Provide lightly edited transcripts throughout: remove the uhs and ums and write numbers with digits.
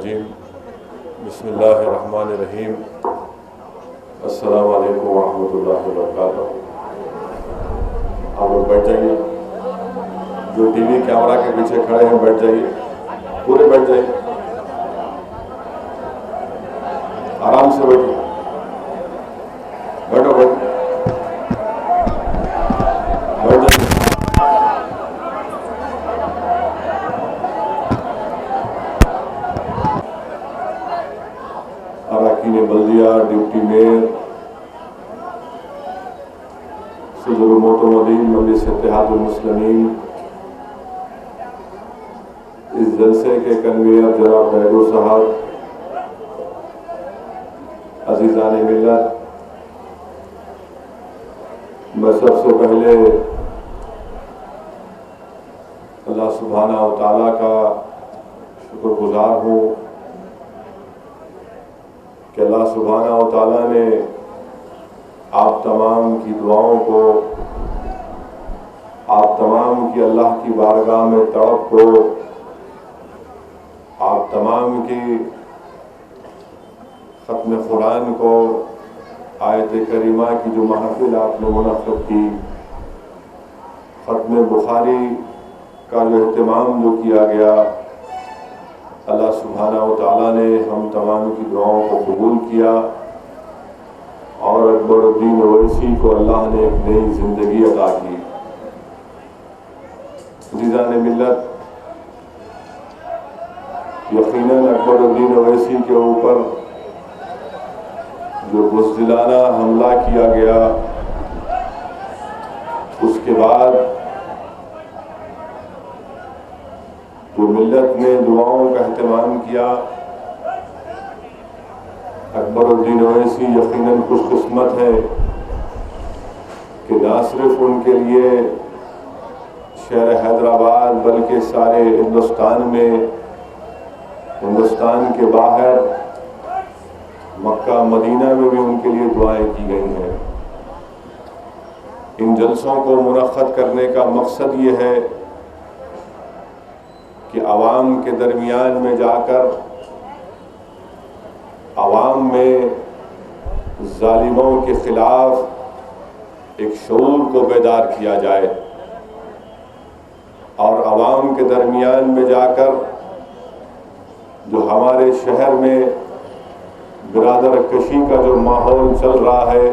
रजीम बिस्मिल्लाहिर्रहमानिर्रहीम अस्सलामु अलैकुम वरहमतुल्लाहि वबरकातुहू। आप लोग बैठ जाइए, जो टीवी कैमरा के पीछे खड़े हैं बैठ जाइए, पूरे बैठ जाइए, आराम से बैठिए, बैठो बैठो बैठ जाइए। अरकान बल्दिया, डिप्टी मेयर, सदरुल मोतमदीन मजलिस इत्तेहादुल मुस्लिमीन, इस जलसे के कन्वीनर जनाब बैगो साहब, अजीज़ान मिल्लत, मैं सबसे पहले अल्लाह सुब्हाना व तआला का शुक्रगुजार हूँ कि अल्लाह सुब्हाना व तआला ने आप तमाम की दुआओं को, आप तमाम की अल्लाह की बारगाह में तड़प को, आप तमाम की ख़त्म कुरान को, आयत करीमा की जो महफिल आपने मुनक़्क़िद की, ख़त्म बुखारी का जो एहतमाम जो किया गया, अल्लाह सुब्हाना व तआला ने हम तमाम की दुआओं को कबूल किया और अकबरुद्दीन ओवैसी को अल्लाह ने एक नई ज़िंदगी अता की। अज़ीज़ान मिल्लत, यकीनन अकबरुद्दीन ओवैसी के ऊपर जो बुज़दिलाना हमला किया गया, उसके बाद जो मिल्लत ने दुआओं का एहतमाम किया, अकबरुद्दीन ओवैसी यकीनन खुशकिस्मत है कि ना सिर्फ उनके लिए शहर हैदराबाद बल्कि सारे हिंदुस्तान में, हिंदुस्तान के बाहर मक्का मदीना में भी उनके लिए दुआएं की गई हैं। इन जलसों को मुनक़्क़िद करने का मकसद ये है कि आवाम के दरमियान में जाकर आवाम में जालिमों के खिलाफ एक शऊर को बेदार किया जाए और आवाम के दरमियान में जाकर जो हमारे शहर में बिरादर कशी का जो माहौल चल रहा है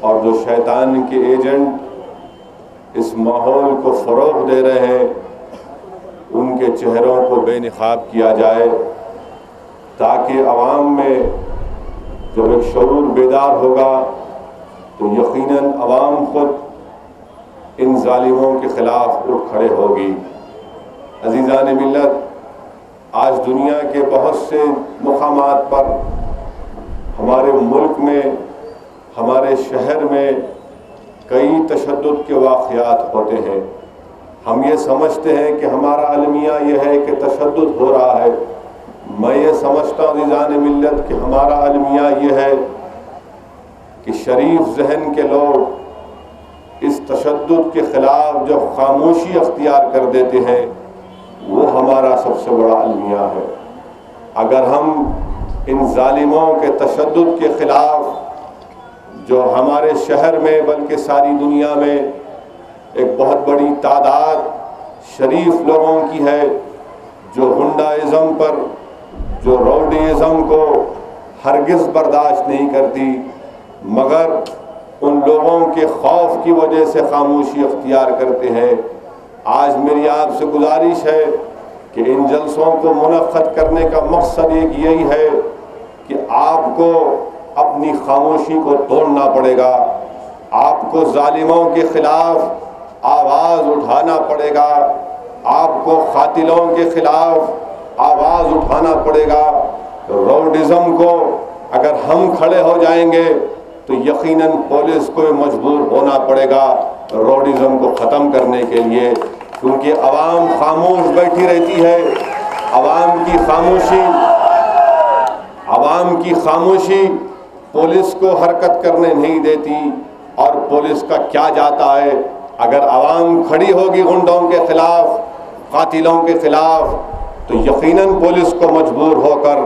और जो शैतान के एजेंट इस माहौल को फ़रोग़ दे रहे हैं, उनके चेहरों को बेनकाब किया जाए ताकि आवाम में जब एक शऊर बेदार होगा तो यकीनन आवाम खुद इन जालिमों के ख़िलाफ़ उठ खड़े होगी। अज़ीज़ान मिल्लत, आज दुनिया के बहुत से मुकामात पर हमारे मुल्क में, हमारे शहर में कई तशद्दुद के वाक़यात होते हैं। हम ये समझते हैं कि हमारा अलमिया यह है कि तशद्दुद हो रहा है। मैं ये समझता हूँ अज़ीज़ान मिल्लत कि हमारा अलमिया यह है कि शरीफ जहन के लोग इस तशद्दुद के ख़िलाफ़ जो खामोशी अख्तियार कर देते हैं, वो हमारा सबसे बड़ा अलमिया है। अगर हम इन जालिमों के तशद्दुद के ख़िलाफ़ जो हमारे शहर में बल्कि सारी दुनिया में एक बहुत बड़ी तादाद शरीफ लोगों की है जो गुंडाइज़म पर, जो रौडीइज़म को हरगिज़ बर्दाश्त नहीं करती, मगर उन लोगों के खौफ की वजह से खामोशी अख्तियार करते हैं। आज मेरी आपसे गुजारिश है कि इन जलसों को मुनक़्क़िद करने का मकसद एक यही है कि आपको अपनी खामोशी को तोड़ना पड़ेगा, आपको जालिमों के ख़िलाफ़ आवाज़ उठाना पड़ेगा, आपको क़ातिलों के ख़िलाफ़ आवाज़ उठाना पड़ेगा। रौडिज़म को अगर हम खड़े हो जाएंगे तो यकीनन पुलिस को मजबूर होना पड़ेगा रौडिज़म को ख़त्म करने के लिए, क्योंकि आवाम खामोश बैठी रहती है। आवाम की खामोशी पुलिस को हरकत करने नहीं देती। और पुलिस का क्या जाता है, अगर आवाम खड़ी होगी गुंडों के ख़िलाफ़, कातिलों के ख़िलाफ़, तो यकीनन पुलिस को मजबूर होकर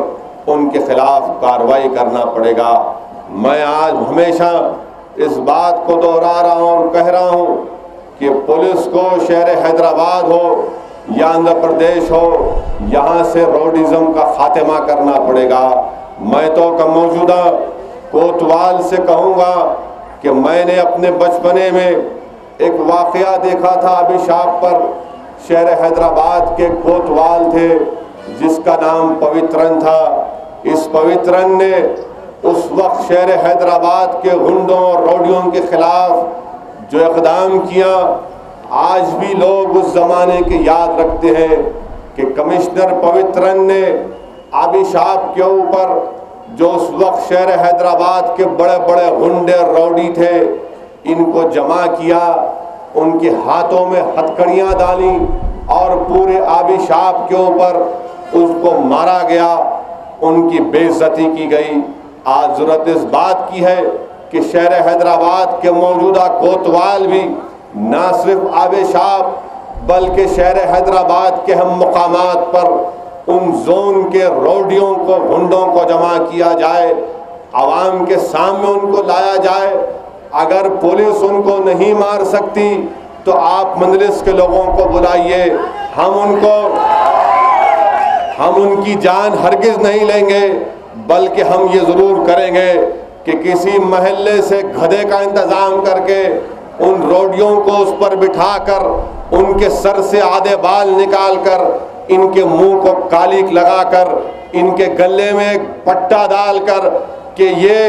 उनके खिलाफ कार्रवाई करना पड़ेगा। मैं आज हमेशा इस बात को दोहरा रहा हूँ और कह रहा हूँ कि पुलिस को शहर हैदराबाद हो या आंध्र प्रदेश हो, यहाँ से रोडिज़म का खात्मा करना पड़ेगा। मैं तो मौजूदा कोतवाल से कहूँगा कि मैंने अपने बचपने में एक वाक़या देखा था अभिशाप पर। शहर हैदराबाद के कोतवाल थे जिसका नाम पवित्रन था। इस पवित्रन ने उस वक्त शहर हैदराबाद के गुंडों और रौडियों के खिलाफ जो इक़दाम किया, आज भी लोग उस ज़माने के याद रखते हैं कि कमिश्नर पवित्रन ने अभिशाप के ऊपर जो उस वक्त शहर हैदराबाद के बड़े बड़े गुंडे रौडी थे, इनको जमा किया, उनके हाथों में हथकड़ियाँ डाली और पूरे अभिशाप के ऊपर उसको मारा गया, उनकी बेइज्जती की गई। आज ज़रूरत इस बात की है कि शहर हैदराबाद के मौजूदा कोतवाल भी ना सिर्फ अभिशाप बल्कि शहर हैदराबाद के हम मकामात पर उन जोन के रौडियों को, गुंडों को जमा किया जाए, आवाम के सामने उनको लाया जाए। अगर पुलिस उनको नहीं मार सकती तो आप मजलिस के लोगों को बुलाइए, हम उनकी जान हरगिज़ नहीं लेंगे, बल्कि हम ये ज़रूर करेंगे कि किसी महल्ले से गधे का इंतज़ाम करके उन रोडियों को उस पर बिठाकर उनके सर से आधे बाल निकाल कर, इनके मुंह को कालिक लगाकर, इनके गले में एक पट्टा डालकर कि ये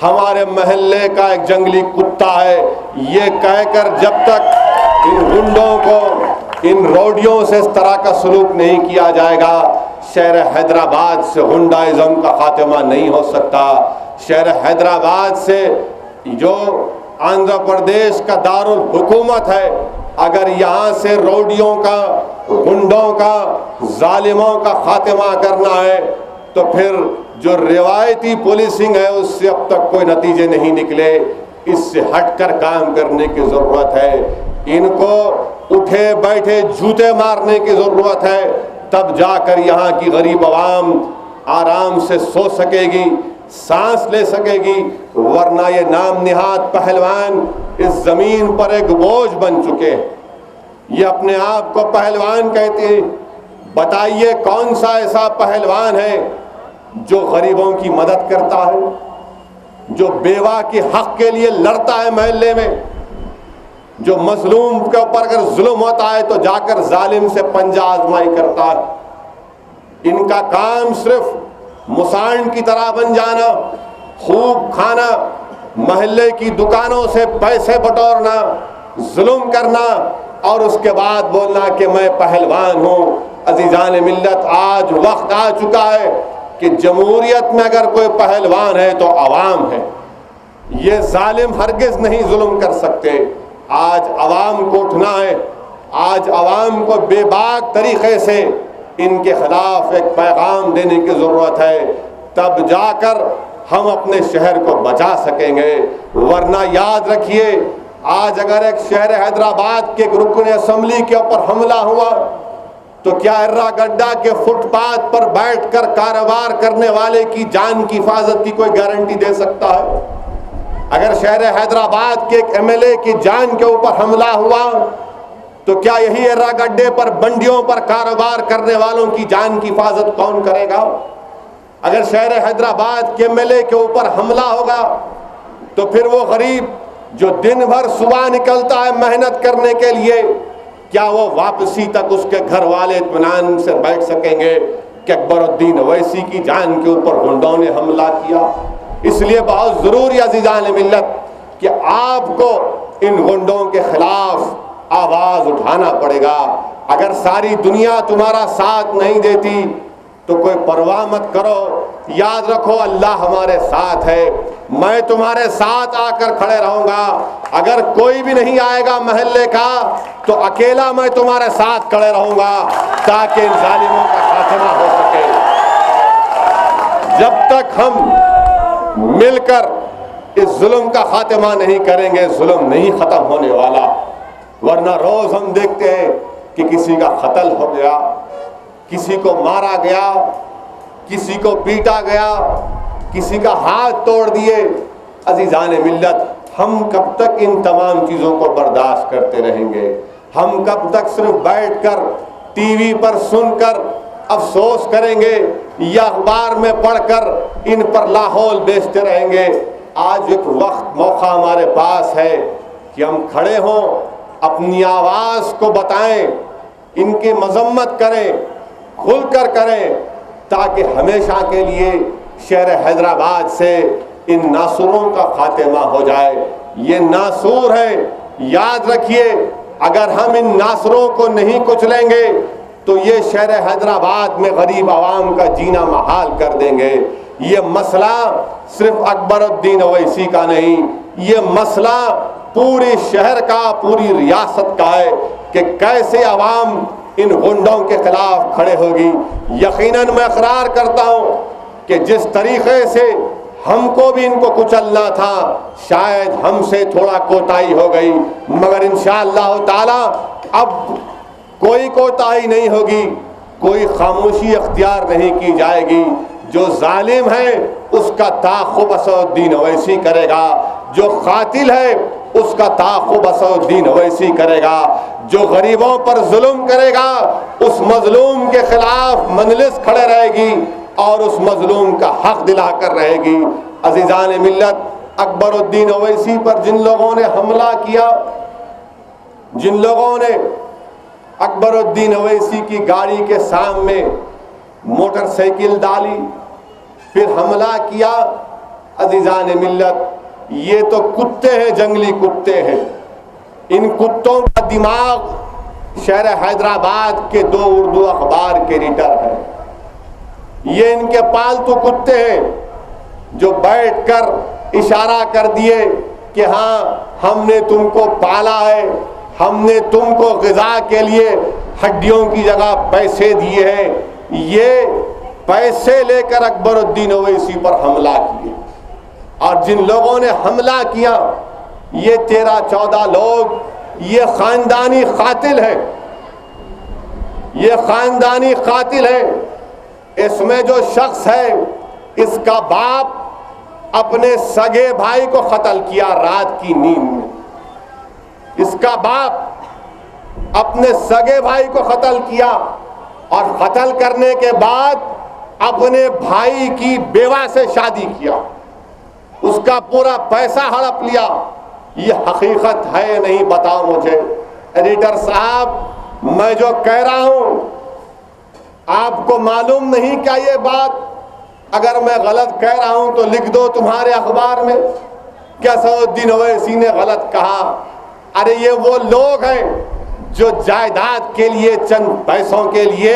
हमारे महल्ले का एक जंगली कुत्ता है, ये कहकर जब तक इन गुंडों को, इन रौडियों से इस तरह का सलूक नहीं किया जाएगा, शहर हैदराबाद से गुंडाइज़म का खात्मा नहीं हो सकता। शहर हैदराबाद से जो आंध्र प्रदेश का दारुल हुकूमत है, अगर यहाँ से रौडियों का, गुंडों का, जालिमों का खात्मा करना है तो फिर जो रिवायती पुलिसिंग है उससे अब तक कोई नतीजे नहीं निकले। इससे हटकर काम करने की ज़रूरत है। इनको उठे बैठे जूते मारने की ज़रूरत है, तब जाकर यहाँ की गरीब आवाम आराम से सो सकेगी, सांस ले सकेगी। वरना ये नाम निहाद पहलवान इस ज़मीन पर एक बोझ बन चुके हैं। ये अपने आप को पहलवान कहते हैं। बताइए कौन सा ऐसा पहलवान है जो गरीबों की मदद करता है, जो बेवा के हक के लिए लड़ता है महल्ले में, जो मजलूम के ऊपर अगर जुल्म होता है तो जाकर जालिम से पंजा आजमाई करता है। इनका काम सिर्फ मुसांड की तरह बन जाना, खूब खाना, महल्ले की दुकानों से पैसे बटोरना, जुल्म करना और उसके बाद बोलना कि मैं पहलवान हूँ। अजीजान मिल्लत, आज वक्त आ चुका है कि जमहूरियत में अगर कोई पहलवान है तो अवाम है। ये जालिम हरगिज़ नहीं जुल्म कर सकते। आज अवाम को उठना है, आज अवाम को बेबाक तरीक़े से इनके खिलाफ एक पैगाम देने की ज़रूरत है, तब जाकर हम अपने शहर को बचा सकेंगे। वरना याद रखिए, आज अगर एक शहर हैदराबाद के रुकन असम्बली के ऊपर हमला हुआ तो क्या एर्रागड्डा के फुटपाथ पर बैठकर कारोबार करने वाले की जान की हिफाजत की कोई गारंटी दे सकता है? अगर शहर हैदराबाद के एक एमएलए की जान के ऊपर हमला हुआ तो क्या यही एर्रागड्डे पर बंडियों पर कारोबार करने वालों की जान की हिफाजत कौन करेगा? अगर शहर हैदराबाद के एमएलए के ऊपर हमला होगा तो फिर वो गरीब जो दिन भर सुबह निकलता है मेहनत करने के लिए, क्या वो वापसी तक उसके घर वाले इत्मीनान से बैठ सकेंगे कि अकबरुद्दीन अवैसी की जान के ऊपर गुंडों ने हमला किया? इसलिए बहुत ज़रूरी अज़ीज़ान मिल्लत कि आपको इन गुंडों के खिलाफ आवाज़ उठाना पड़ेगा। अगर सारी दुनिया तुम्हारा साथ नहीं देती तो कोई परवाह मत करो, याद रखो अल्लाह हमारे साथ है। मैं तुम्हारे साथ आकर खड़े रहूंगा। अगर कोई भी नहीं आएगा महल्ले का तो अकेला मैं तुम्हारे साथ खड़े रहूंगा ताकि इन जालिमों का खात्मा हो सके। जब तक हम मिलकर इस जुल्म का खात्मा नहीं करेंगे, जुल्म नहीं खत्म होने वाला। वरना रोज हम देखते हैं कि किसी का कत्ल हो गया, किसी को मारा गया, किसी को पीटा गया, किसी का हाथ तोड़ दिए। अज़ीज़ान मिल्लत, हम कब तक इन तमाम चीज़ों को बर्दाश्त करते रहेंगे? हम कब तक सिर्फ बैठकर टीवी पर सुनकर अफसोस करेंगे या अखबार में पढ़कर इन पर लाहौल बेचते रहेंगे? आज एक वक्त मौका हमारे पास है कि हम खड़े हों, अपनी आवाज़ को बताएं, इनकी मजम्मत करें, खुलकर करें, ताकि हमेशा के लिए शहर हैदराबाद से इन नासुरों का खात्मा हो जाए। ये नासूर है, याद रखिए, अगर हम इन नासुरों को नहीं कुचलेंगे तो ये शहर हैदराबाद में गरीब आवाम का जीना महाल कर देंगे। ये मसला सिर्फ अकबरुद्दीन ओवैसी का नहीं, ये मसला पूरे शहर का, पूरी रियासत का है कि कैसे आवाम इन गुंडों के खिलाफ खड़े होगी। यकीनन मैं इकरार करता हूँ कि जिस तरीके से हमको भी इनको कुचलना था, शायद हमसे थोड़ा कोताही हो गई, मगर इंशाअल्लाह ताला अब कोई कोताही नहीं होगी, कोई खामोशी अख्तियार नहीं की जाएगी। जो जालिम है उसका ताक़ुब असदुद्दीन ओवैसी करेगा, जो कातिल है उसका ताक़ुब असदुद्दीन ओवैसी करेगा, जो गरीबों पर जुल्म करेगा उस मजलूम के खिलाफ मजलिस खड़े रहेगी और उस मजलूम का हक दिलाकर रहेगी। अज़ीज़ान मिल्लत, अकबरुद्दीन ओवैसी पर जिन लोगों ने हमला किया, जिन लोगों ने अकबरुद्दीन ओवैसी की गाड़ी के सामने मोटरसाइकिल डाली, फिर हमला किया, अज़ीज़ान मिल्लत, ये तो कुत्ते हैं, जंगली कुत्ते हैं। इन कुत्तों का दिमाग शहर हैदराबाद के 2 उर्दू अखबार के एडिटर हैं। ये इनके पालतू कुत्ते हैं जो बैठकर इशारा कर दिए कि हाँ, हमने तुमको पाला है, हमने तुमको ग़िज़ा के लिए हड्डियों की जगह पैसे दिए हैं। ये पैसे लेकर अकबरुद्दीन ओवैसी पर हमला किए, और जिन लोगों ने हमला किया ये 13-14 लोग, ये ख़ानदानी कातिल हैं, ये ख़ानदानी कातिल हैं। इसमें जो शख्स है, इसका बाप अपने सगे भाई को कत्ल किया रात की नींद में। इसका बाप अपने सगे भाई को कत्ल किया और कत्ल करने के बाद अपने भाई की बेवा से शादी किया, उसका पूरा पैसा हड़प लिया। ये हकीकत है नहीं, बताओ मुझे। एडिटर साहब, मैं जो कह रहा हूं आपको मालूम नहीं क्या ये बात? अगर मैं गलत कह रहा हूं तो लिख दो तुम्हारे अखबार में कि असदुद्दीन ओवैसी ने गलत कहा। अरे ये वो लोग हैं जो जायदाद के लिए, चंद पैसों के लिए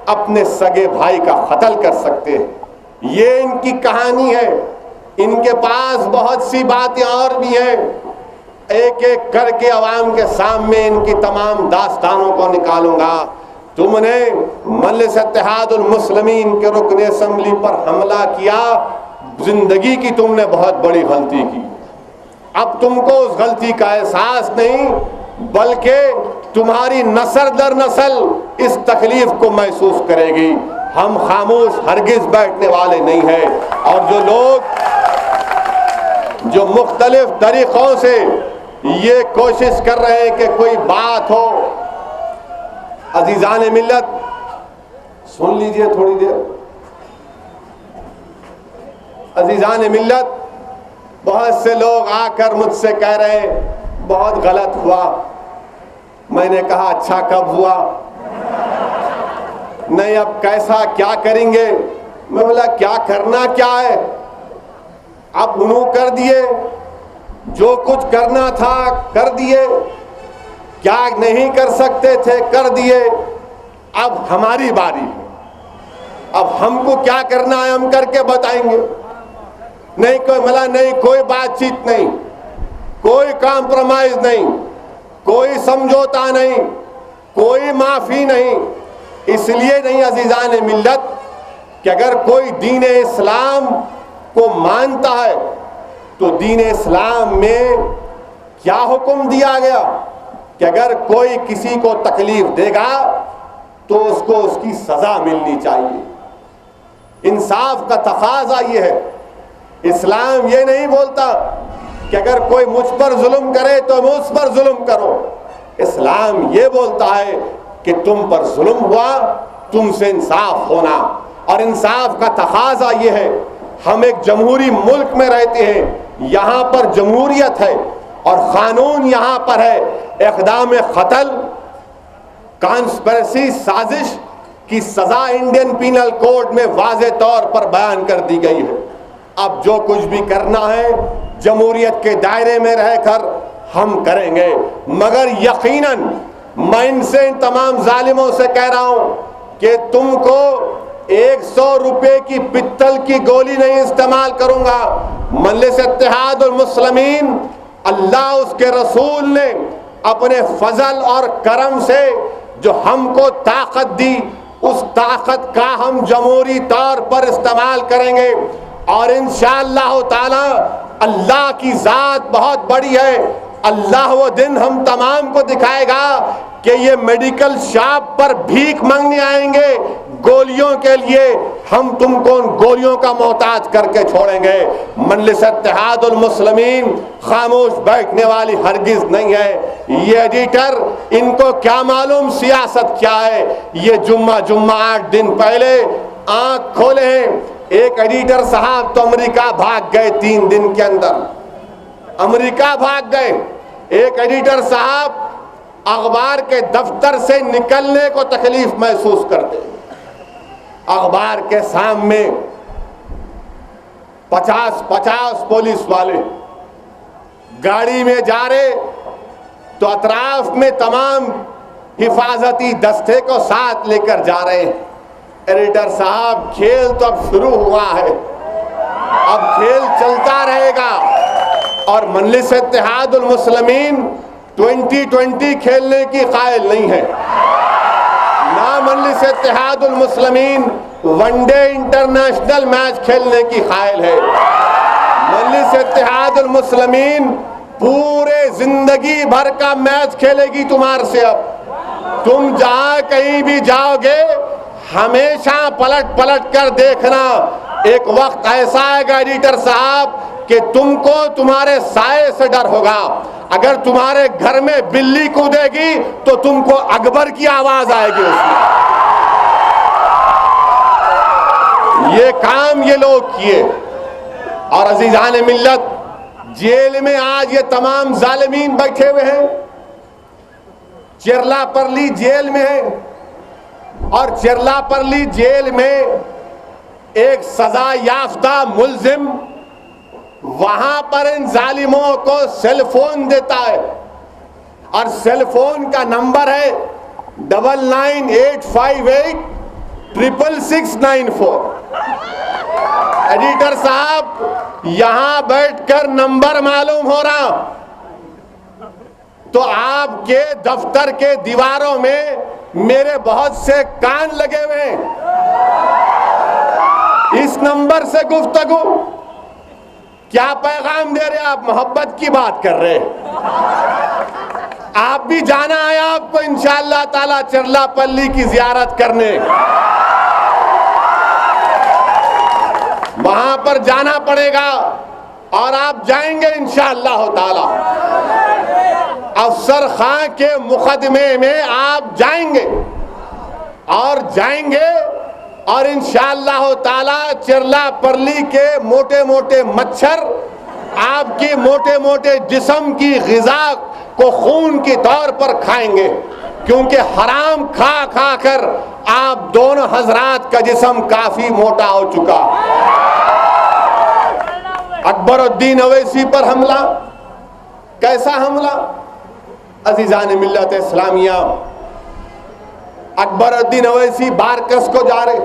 अपने सगे भाई का कत्ल कर सकते हैं। ये इनकी कहानी है। इनके पास बहुत सी बातें और भी हैं, एक एक करके अवाम के सामने इनकी तमाम दास्तानों को निकालूंगा। तुमने मजलिस इत्तेहादुल मुस्लिमीन के रुकन असम्बली पर हमला किया, जिंदगी की तुमने बहुत बड़ी गलती की। अब तुमको उस गलती का एहसास नहीं, बल्कि तुम्हारी नस्ल दर नस्ल इस तकलीफ को महसूस करेगी। हम खामोश हरगिज बैठने वाले नहीं हैं। और जो लोग जो मुख्तलिफ तरीक़ों से ये कोशिश कर रहे हैं कि कोई बात हो, अज़ीज़ान मिल्लत सुन लीजिए थोड़ी देर। अज़ीज़ान मिल्लत, बहुत से लोग आकर मुझसे कह रहे हैं बहुत गलत हुआ। मैंने कहा अच्छा कब हुआ? नहीं, अब कैसा क्या करेंगे? मैं बोला क्या करना क्या है, अब उन्होंने कर दिए, जो कुछ करना था कर दिए, क्या नहीं कर सकते थे कर दिए। अब हमारी बारी है, अब हमको क्या करना है हम करके बताएंगे। नहीं कोई मला, नहीं कोई बातचीत नहीं, कोई कॉम्प्रोमाइज नहीं, कोई समझौता नहीं, कोई माफ़ी नहीं। इसलिए नहीं अज़ीज़ान मिल्लत कि अगर कोई दीन इस्लाम को मानता है तो दीन इस्लाम में क्या हुक्म दिया गया कि अगर कोई किसी को तकलीफ देगा तो उसको उसकी सजा मिलनी चाहिए। इंसाफ का तकाजा ये है। इस्लाम ये नहीं बोलता कि अगर कोई मुझ पर जुल्म करे तो मुझ पर जुल्म करो। इस्लाम ये बोलता है कि तुम पर जुल्म हुआ, तुमसे इंसाफ होना। और इंसाफ का तकाजा ये है, हम एक जमहूरी मुल्क में रहते हैं, यहाँ पर जमहूरियत है और कानून यहाँ पर है। इक़दाम क़त्ल, कॉन्स्पिरेसी, साजिश की सजा इंडियन पीनल कोड में वाज़े तौर पर बयान कर दी गई है। अब जो कुछ भी करना है जमहूरियत के दायरे में रहकर हम करेंगे, मगर यकीनन मैं इनसे, इन तमाम जालिमों से कह रहा हूं कि तुमको 100 रुपए की पित्तल की गोली नहीं इस्तेमाल करूंगा। मजलिस इत्तेहादुल मुस्लिमीन, अल्लाह उसके रसूल ने अपने फजल और करम से जो हमको ताकत दी, उस ताकत का हम जमहूरी तौर पर इस्तेमाल करेंगे। और इंशाअल्लाह ताला अल्लाह की जात बहुत बड़ी है। अल्लाह वो दिन हम तमाम को दिखाएगा कि ये मेडिकल शॉप पर भीख मांगने आएंगे गोलियों के लिए, हम तुमको उन गोलियों का मोहताज करके छोड़ेंगे। मजलिस इत्तेहादुल मुस्लिमीन खामोश बैठने वाली हरगिज नहीं है। ये एडिटर, इनको क्या मालूम सियासत क्या है। ये जुम्मा 8 दिन पहले आंख खोले हैं। एक एडिटर साहब तो अमेरिका भाग गए 3 दिन के अंदर, अमेरिका भाग गए। एक एडिटर साहब अखबार के दफ्तर से निकलने को तकलीफ महसूस करते। अखबार के सामने 50 पुलिस वाले गाड़ी में जा रहे, तो अतराफ में तमाम हिफाजती दस्ते को साथ लेकर जा रहे हैं। एडिटर साहब, खेल तो अब शुरू हुआ है, अब खेल चलता रहेगा। और मजलिस इत्तेहादुल मुस्लिमीन 2020 खेलने की कायल नहीं है ना। मजलिस Ittehadul Muslimeen one day international match खेलने की कायल है। मजलिस इत्तेहादुल मुस्लिमीन पूरे जिंदगी भर का मैच खेलेगी तुम्हारे से। अब तुम जहां कहीं भी जाओगे हमेशा पलट कर देखना, एक वक्त ऐसा आएगा एडिटर साहब कि तुमको तुम्हारे साये से डर होगा। अगर तुम्हारे घर में बिल्ली कूदेगी तो तुमको अकबर की आवाज आएगी उसमें। ये काम ये लोग किए। और अजीजान मिल्लत, जेल में आज ये तमाम जालिमीन बैठे हुए हैं। चिरलापरली जेल में है और चिरलापरली जेल में एक सजा याफ्ता मुल्जिम वहां पर इन जालिमों को सेल फोन देता है और सेल फोन का नंबर है 9985866694। एडिटर साहब, यहां बैठकर नंबर मालूम हो रहा तो आपके दफ्तर के दीवारों में मेरे बहुत से कान लगे हुए हैं। इस नंबर से गुफ्तगू क्या पैगाम दे रहे? आप मोहब्बत की बात कर रहे हैं। आप भी जाना है आपको इंशाअल्लाह ताला चिरलापल्ली की जियारत करने, वहां पर जाना पड़ेगा और आप जाएंगे इंशाअल्लाह ताला। अफसर खां के मुकदमे में आप जाएंगे और इंशाअल्लाह ताला चिरलापल्ली के मोटे मोटे मच्छर आपकी मोटे मोटे जिस्म की ग़िज़ा को खून के तौर पर खाएंगे, क्योंकि हराम खा कर आप दोनों हजरात का जिस्म काफी मोटा हो चुका। अकबरुद्दीन अवैसी पर हमला, कैसा हमला? अजीजान मिल्लत इस्लामिया, अकबरुद्दीन अवैसी बारकस को जा रहे,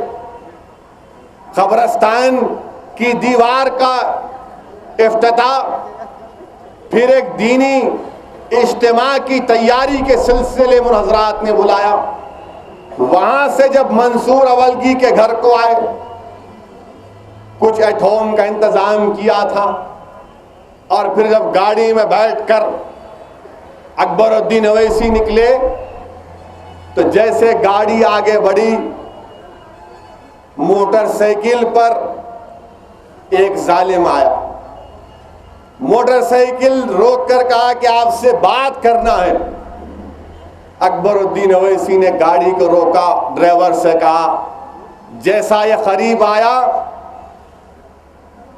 कब्रिस्तान की दीवार का इफ्तिताह, फिर एक दीनी इज्तिमा की तैयारी के सिलसिले में हजरात ने बुलाया। वहां से जब मंसूर अवलगी के घर को आए, कुछ एट होम का इंतजाम किया था और फिर जब गाड़ी में बैठकर अकबरुद्दीन अवैसी निकले तो जैसे गाड़ी आगे बढ़ी, मोटरसाइकिल पर एक जालिम आया, मोटरसाइकिल रोककर कहा कि आपसे बात करना है। अकबरुद्दीन अवैसी ने गाड़ी को रोका, ड्राइवर से कहा, जैसा ये करीब आया,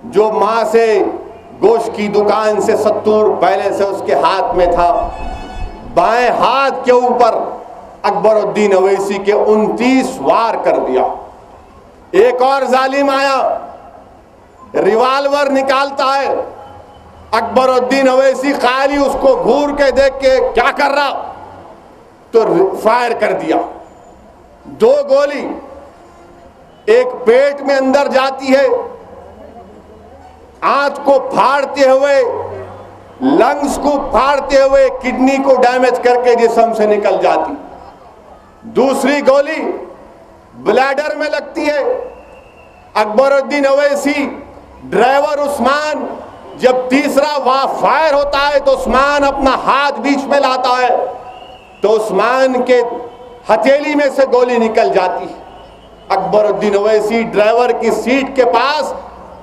जो मां से गोश्त की दुकान से 70 पहले से उसके हाथ में था, बाएं हाथ के ऊपर अकबरुद्दीन अवैसी के 29 वार कर दिया। एक और जालिम आया, रिवाल्वर निकालता है। अकबरुद्दीन अवैसी खाली उसको घूर के देख के क्या कर रहा, तो फायर कर दिया। 2 गोली, एक पेट में अंदर जाती है, आंत को फाड़ते हुए, लंग्स को फाड़ते हुए, किडनी को डैमेज करके जिस्म से निकल जाती। दूसरी गोली ब्लैडर में लगती है। अकबरुद्दीन अवैसी, ड्राइवर उस्मान, जब तीसरा वहां फायर होता है तो उस्मान अपना हाथ बीच में लाता है, तो उस्मान के हथेली में से गोली निकल जाती है। अकबरुद्दीन अवैसी ड्राइवर की सीट के पास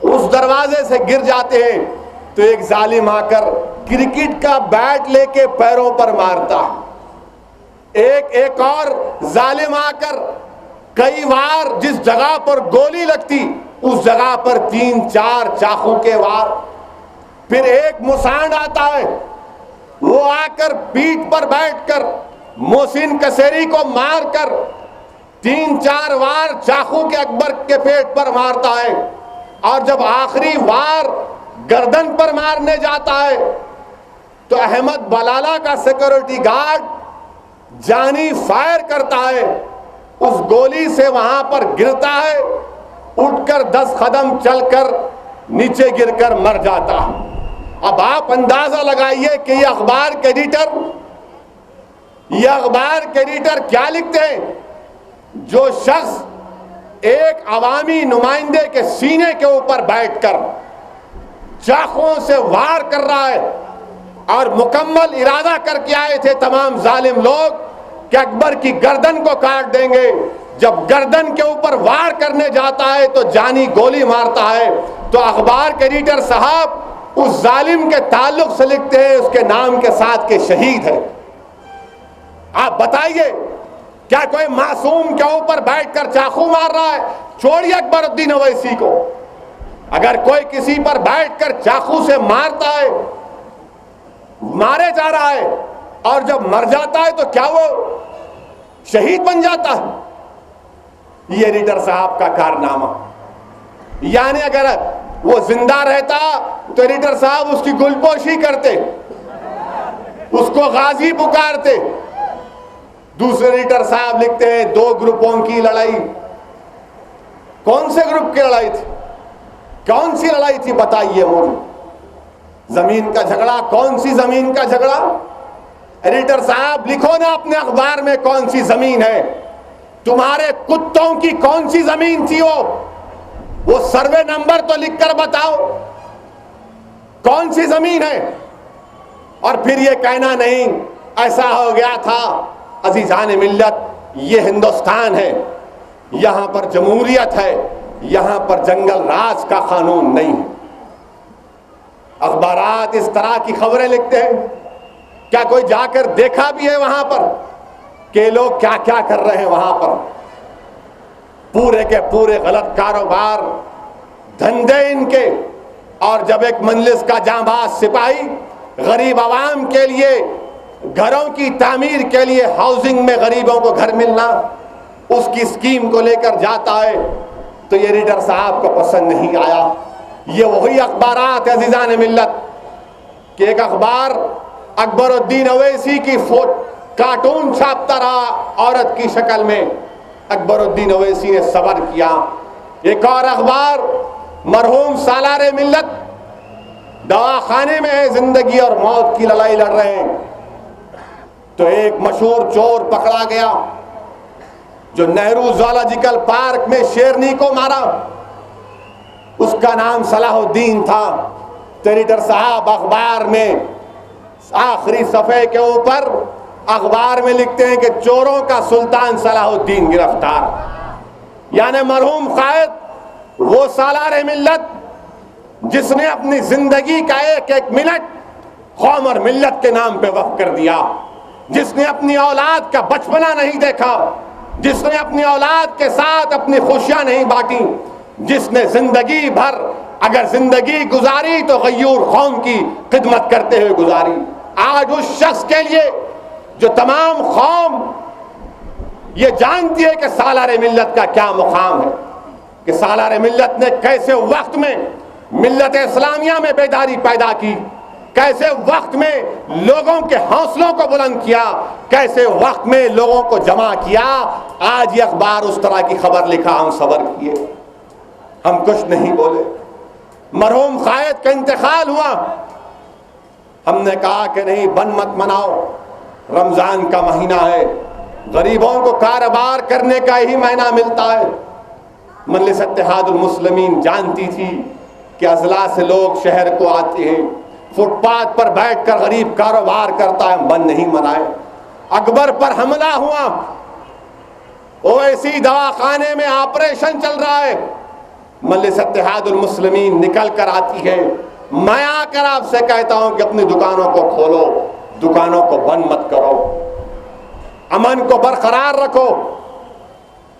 उस दरवाजे से गिर जाते हैं, तो एक जालिम आकर क्रिकेट का बैट लेके पैरों पर मारता है। एक और जालिम आकर कई बार जिस जगह पर गोली लगती उस जगह पर 3-4 चाकू के वार। फिर एक मुसांड आता है, वो आकर पीठ पर बैठकर मोहसिन कसेरी को मारकर 3-4 वार चाकू के अकबर के पेट पर मारता है। और जब आखिरी वार गर्दन पर मारने जाता है तो अहमद बलाला का सिक्योरिटी गार्ड जानी फायर करता है, उस गोली से वहां पर गिरता है, उठकर 10 कदम चलकर नीचे गिरकर मर जाता है। अब आप अंदाजा लगाइए कि ये अखबार के एडिटर क्या लिखते हैं। जो शख्स एक अवामी नुमाइंदे के सीने के ऊपर बैठकर चाकुओं से वार कर रहा है, और मुकम्मल इरादा करके आए थे तमाम जालिम लोग कि अकबर की गर्दन को काट देंगे, जब गर्दन के ऊपर वार करने जाता है तो जानी गोली मारता है। तो अखबार के एडिटर साहब उस जालिम के ताल्लुक से लिखते हैं, उसके नाम के साथ के शहीद है। आप बताइए, क्या कोई मासूम के ऊपर बैठकर चाकू मार रहा है? छोड़िए अकबरुद्दीन अवैसी को, अगर कोई किसी पर बैठकर चाकू से मारता है, मारे जा रहा है, और जब मर जाता है तो क्या वो शहीद बन जाता है? ये एडिटर साहब का कारनामा। यानी अगर वो जिंदा रहता तो एडिटर साहब उसकी गुलपोशी करते, उसको गाजी पुकारते। दूसरे एडिटर साहब लिखते हैं 2 ग्रुपों की लड़ाई। कौन से ग्रुप की लड़ाई थी? कौन सी लड़ाई थी बताइए मुझे। जमीन का झगड़ा? कौन सी जमीन का झगड़ा? एडिटर साहब लिखो ना अपने अखबार में कौन सी जमीन है। तुम्हारे कुत्तों की कौन सी जमीन थी? वो सर्वे नंबर तो लिखकर बताओ, कौन सी जमीन है। और फिर ये कहना नहीं ऐसा हो गया था। अजीजान मिल्लत, ये हिंदुस्तान है, यहां पर जमहूरियत है, यहां पर जंगल राज का कानून नहीं है। अखबारात इस तरह की खबरें लिखते हैं। क्या कोई जाकर देखा भी है वहां पर कि लोग क्या क्या कर रहे हैं वहां पर? पूरे के पूरे गलत कारोबार, धंधे इनके। और जब एक मंजलिस का जांबाज सिपाही गरीब आवाम के लिए, घरों की तामीर के लिए, हाउसिंग में गरीबों को घर मिलना, उसकी स्कीम को लेकर जाता है, तो ये एडिटर साहब को पसंद नहीं आया। ये वही अखबारात है अजीजान मिल्लत कि एक अखबार अकबरुद्दीन अवैसी की कार्टून छापता रहा औरत की शक्ल में। अकबरुद्दीन अवैसी ने सब्र किया। एक और अखबार मरहूम सालारे मिल्लत दवाखाने में है, जिंदगी और मौत की लड़ाई लड़ रहे हैं। तो एक मशहूर चोर पकड़ा गया जो नेहरू जूलॉजिकल पार्क में शेरनी को मारा, उसका नाम सलाहुद्दीन था। तो एडिटर साहब अखबार में आखिरी सफ़े के ऊपर अखबार में लिखते हैं कि चोरों का सुल्तान सलाहुद्दीन गिरफ्तार। यानी मरहूम कायद वो सालार मिल्लत जिसने अपनी जिंदगी का एक एक मिनट कौम और मिल्लत के नाम पे वक्फ कर दिया, जिसने अपनी औलाद का बचपना नहीं देखा, जिसने अपनी औलाद के साथ अपनी खुशियां नहीं बांटी, जिसने जिंदगी भर अगर जिंदगी गुजारी तो गयूर कौम की खिदमत करते हुए गुजारी। आज उस शख्स के लिए जो तमाम कौम ये जानती है कि सालार मिल्लत का क्या मुकाम है, कि सालार मिल्लत ने कैसे वक्त में मिल्लत इस्लामिया में बेदारी पैदा की, कैसे वक्त में लोगों के हौसलों को बुलंद किया, कैसे वक्त में लोगों को जमा किया। आज ये अखबार उस तरह की खबर लिखा, हम सबर किए, हम कुछ नहीं बोले। मरहूम कायद का इंतकाल हुआ, हमने कहा कि नहीं, बन मत मनाओ, रमजान का महीना है, गरीबों को कारोबार करने का ही महीना मिलता है। मजलिस इत्तेहादुल मुस्लिमीन जानती थी कि अजला से लोग शहर को आते हैं, फुटपाथ पर बैठकर गरीब कारोबार करता है, बंद नहीं मनाए। अकबर पर हमला हुआ, ओवैसी दवाखाने में ऑपरेशन चल रहा है, मजलिस इत्तेहादुल मुस्लिमीन निकल कर आती है। मैं आकर आपसे कहता हूं कि अपनी दुकानों को खोलो, दुकानों को बंद मत करो, अमन को बरकरार रखो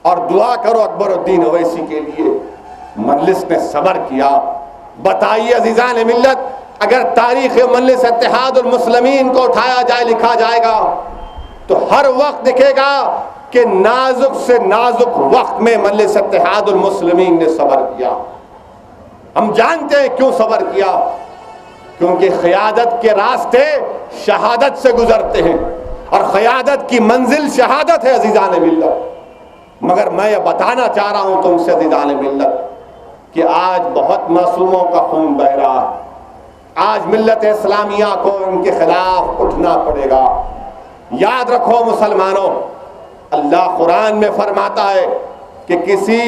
और दुआ करो अकबरुद्दीन ओवैसी के लिए। मजलिस ने सबर किया। बताइए अजीजान मिल्लत, अगर तारीख मजलिस इत्तेहादुल मुस्लिमीन को उठाया जाए, लिखा जाएगा, तो हर वक्त दिखेगा कि नाजुक से नाजुक वक्त में मजलिस इत्तेहादुल मुस्लिमीन ने सबर किया। हम जानते हैं क्यों सबर किया, क्योंकि क़यादत के रास्ते शहादत से गुजरते हैं और क़यादत की मंजिल शहादत है अजीजान मिल्लत। मगर मैं ये बताना चाह रहा हूं तुमसे अजीजान मिल्लत कि आज बहुत मासूमों का खून बह रहा है। आज मिल्लत इस्लामिया को इनके खिलाफ उठना पड़ेगा। याद रखो मुसलमानों, अल्लाह कुरान में फरमाता है कि किसी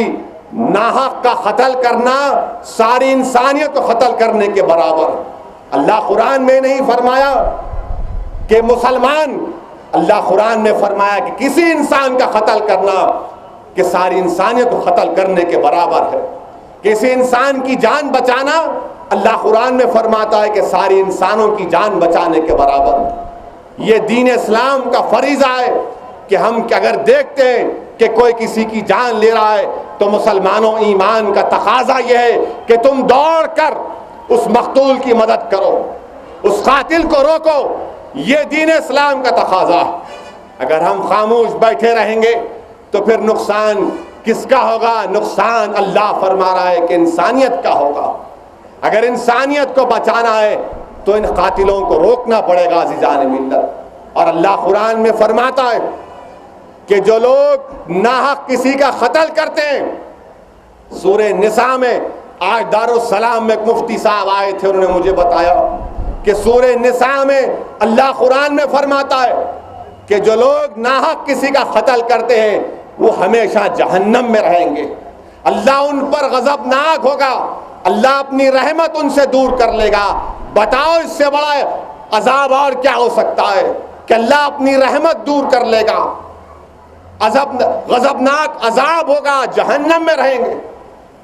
नाहक का कत्ल करना सारी इंसानियत को कत्ल करने के बराबर। अल्लाह कुरान में नहीं फरमाया कि मुसलमान, अल्लाह कुरान में फरमाया कि किसी इंसान का कत्ल करना कि सारी इंसानियत को कत्ल करने के बराबर है। किसी इंसान की जान बचाना, अल्लाह कुरान में फरमाता है कि सारी इंसानों की जान बचाने के बराबर। ये दीन इस्लाम का फरीज़ा है कि हम अगर देखते हैं कि कोई किसी की जान ले रहा है तो मुसलमानों, ईमान का तकाजा यह है कि तुम दौड़ कर उस मकतूल की मदद करो, उस कातिल को रोको। ये दीन इस्लाम का तकाजा है। अगर हम खामोश बैठे रहेंगे तो फिर नुकसान किसका होगा? नुकसान अल्लाह फरमा रहा है कि इंसानियत का होगा। अगर इंसानियत को बचाना है तो इन कातिलों को रोकना पड़ेगा अज़ीज़ान मिल्लत। और अल्लाह कुरान में फरमाता है कि जो लोग नाहक किसी का कत्ल करते हैं, सूरे निसा में, आज दारुस्सलाम में एक मुफ्ती साहब आए थे, उन्होंने मुझे बताया कि सूरे निसा में अल्लाह कुरान में फरमाता है कि जो लोग नाहक किसी का कत्ल करते हैं वो हमेशा जहन्नम में रहेंगे। अल्लाह उन पर गजबनाक होगा, अल्लाह अपनी रहमत उनसे दूर कर लेगा। बताओ इससे बड़ा अजाब और क्या हो सकता है कि अल्लाह अपनी रहमत दूर कर लेगा, गजबनाक अजाब होगा, जहन्नम में रहेंगे।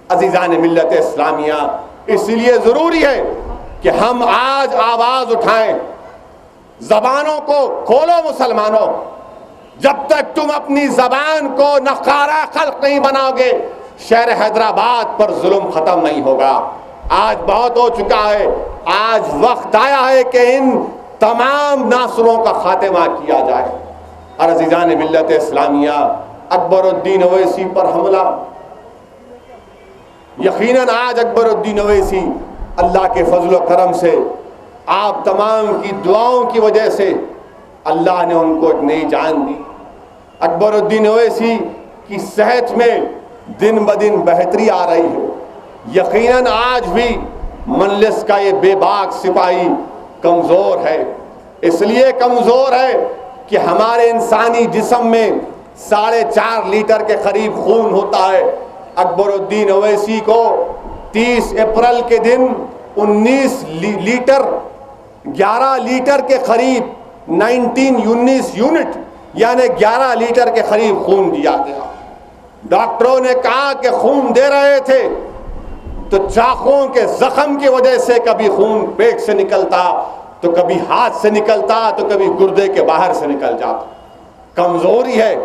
अजीजान मिल्लत इस्लामिया, इसलिए ज़रूरी है कि हम आज आवाज़ उठाएं, ज़बानों को खोलो मुसलमानों। जब तक तुम अपनी ज़बान को नकारा खल्क नहीं बनाओगे, शहर हैदराबाद पर जुल्म ख़त्म नहीं होगा। आज बहुत हो चुका है, आज वक्त आया है कि इन तमाम नासरों का खात्मा किया जाए। और अज़ीज़ान मिल्लत इस्लामिया, अकबरुद्दीन ओवैसी पर हमला, यकीनन आज अकबरुद्दीन ओवैसी अल्लाह के फजल व करम से, आप तमाम की दुआओं की वजह से अल्लाह ने उनको एक नई जान दी। अकबरुद्दीन ओवैसी की सेहत में दिन ब दिन बेहतरी आ रही है। यकीनन आज भी मजलिस का ये बेबाक सिपाही कमज़ोर है। इसलिए कमज़ोर है कि हमारे इंसानी जिस्म में 4.5 लीटर के करीब खून होता है। अकबरुद्दीन ओवैसी को 30 अप्रैल के दिन 19 लीटर 11 लीटर के करीब 19 यूनिट यानी 11 लीटर के करीब खून दिया गया। डॉक्टरों ने कहा कि खून दे रहे थे तो चाकुओं के जख्म की वजह से कभी खून पेट से निकलता, तो कभी हाथ से निकलता, तो कभी गुर्दे के बाहर से निकल जाता। कमजोरी है,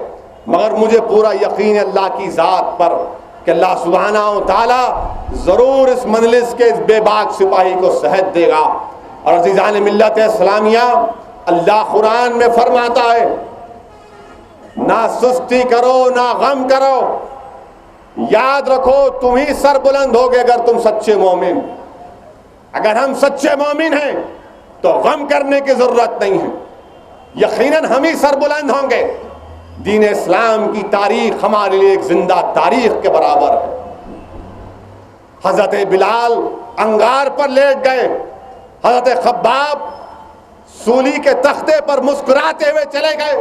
मगर मुझे पूरा यकीन है अल्लाह की ज़ात पर कि अल्लाह सुब्हानहू तआला ज़रूर इस मजलिस के इस बेबाक सिपाही को सेहत देगा। और अज़ीज़ान मिल्लत इस्लामिया, अल्लाह कुरान में फरमाता है, ना सुस्ती करो ना गम करो, याद रखो तुम ही सर बुलंद होगे अगर तुम सच्चे मोमिन। अगर हम सच्चे मोमिन हैं तो गम करने की जरूरत नहीं है, यकीनन हम ही सर बुलंद होंगे। दीन इस्लाम की तारीख हमारे लिए एक जिंदा तारीख के बराबर है। हजरत बिलाल अंगार पर लेट गए, हजरत खब्बाब सूली के तख्ते पर मुस्कुराते हुए चले गए,